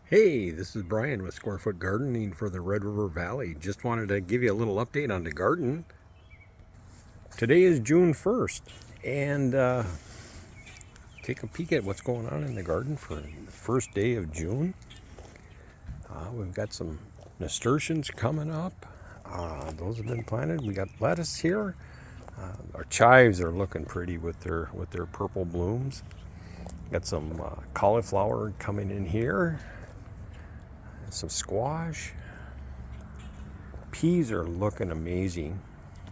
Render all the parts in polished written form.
Hey, this is Brian with Square Foot Gardening for the Red River Valley. Just wanted to give you a little update on the garden. Today is June 1st, and take a peek at what's going on in the garden for the first day of June. We've got some nasturtiums coming up. Those have been planted. We got lettuce here. Our chives are looking pretty with their purple blooms. Got some cauliflower coming in here. Some squash. Peas are looking amazing.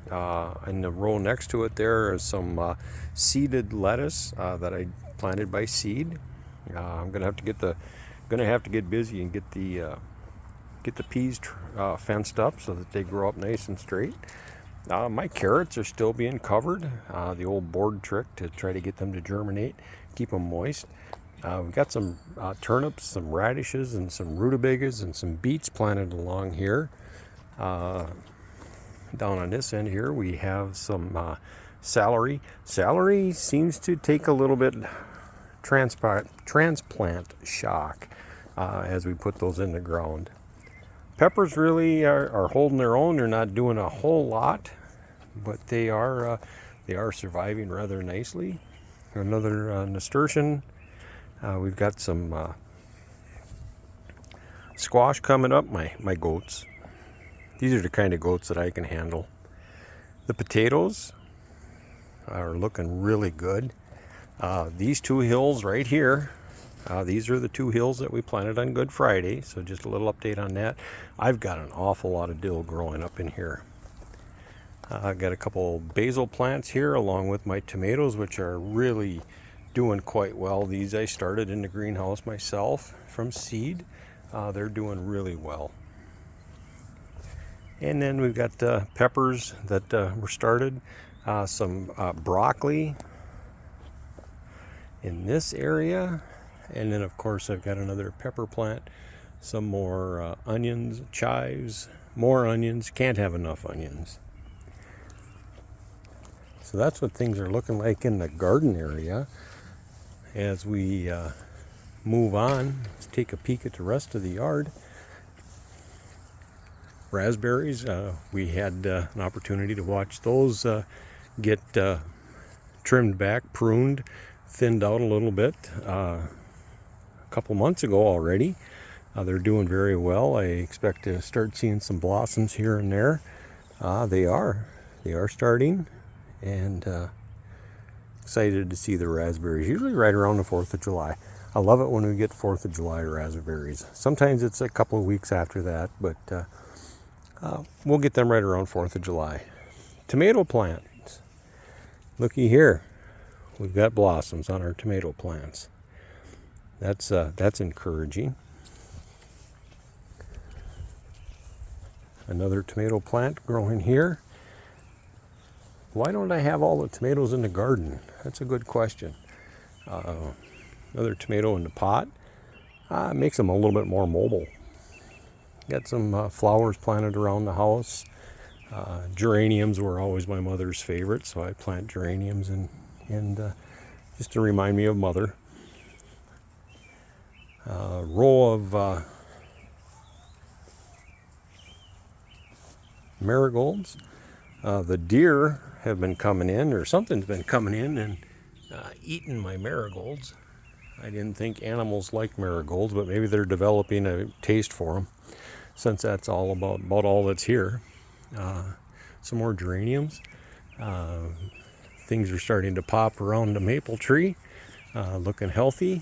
In the row next to it there is some seeded lettuce that I planted by seed. I'm gonna have to get busy and get the peas fenced up so that they grow up nice and straight. My carrots are still being covered. The old board trick to try to get them to germinate, keep them moist. We've got some turnips, some radishes, and some rutabagas and some beets planted along here. Down on this end here, we have some celery. Celery seems to take a little bit transplant shock as we put those in the ground. Peppers really are holding their own. They're not doing a whole lot, but they are surviving rather nicely. Another nasturtium. We've got some squash coming up. My goats. These are the kind of goats that I can handle. The potatoes are looking really good. These two hills right here, these are the two hills that we planted on Good Friday. So just a little update on that. I've got an awful lot of dill growing up in here. I've got a couple basil plants here along with my tomatoes, which are really doing quite well. These I started in the greenhouse myself from seed. They're doing really well. And then we've got peppers that were started, some broccoli in this area, and then of course I've got another pepper plant, some more onions, chives, more onions. Can't have enough onions. So that's what things are looking like in the garden area. As we move on, let's take a peek at the rest of the yard. Raspberries, we had an opportunity to watch those get trimmed back, pruned, thinned out a little bit a couple months ago already. They're doing very well. I expect to start seeing some blossoms here and there. They are starting, and excited to see the raspberries, usually right around the 4th of July. I love it when we get 4th of July raspberries. Sometimes it's a couple of weeks after that, but we'll get them right around 4th of July. Tomato plants. Looky here. We've got blossoms on our tomato plants. That's encouraging. Another tomato plant growing here. Why don't I have all the tomatoes in the garden? That's a good question. Another tomato in the pot. Makes them a little bit more mobile. Got some flowers planted around the house. Geraniums were always my mother's favorite, so I plant geraniums and just to remind me of Mother. Row of marigolds. The deer have been coming in, or something's been coming in and eating my marigolds. I didn't think animals liked marigolds, but maybe they're developing a taste for them, since that's all about all that's here. Some more geraniums. Things are starting to pop around the maple tree, looking healthy.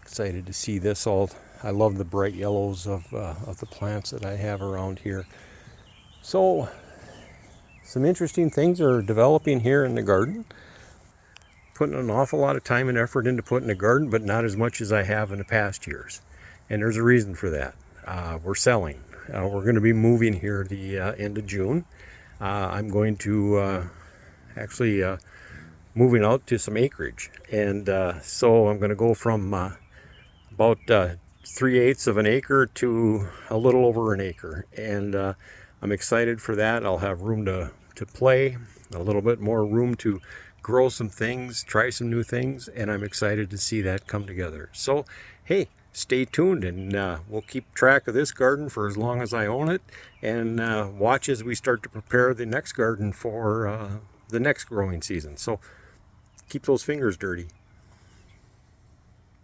Excited to see this all. I love the bright yellows of the plants that I have around here. So some interesting things are developing here in the garden. Putting an awful lot of time and effort into putting the garden, but not as much as I have in the past years. And there's a reason for that. We're selling. We're going to be moving here at the end of June. I'm going to actually moving out to some acreage. And so I'm going to go from about 3/8 of an acre to a little over an acre. And I'm excited for that. I'll have room to play, a little bit more room to grow some things, try some new things, and I'm excited to see that come together. So, hey, stay tuned, and we'll keep track of this garden for as long as I own it, and watch as we start to prepare the next garden for the next growing season. So keep those fingers dirty.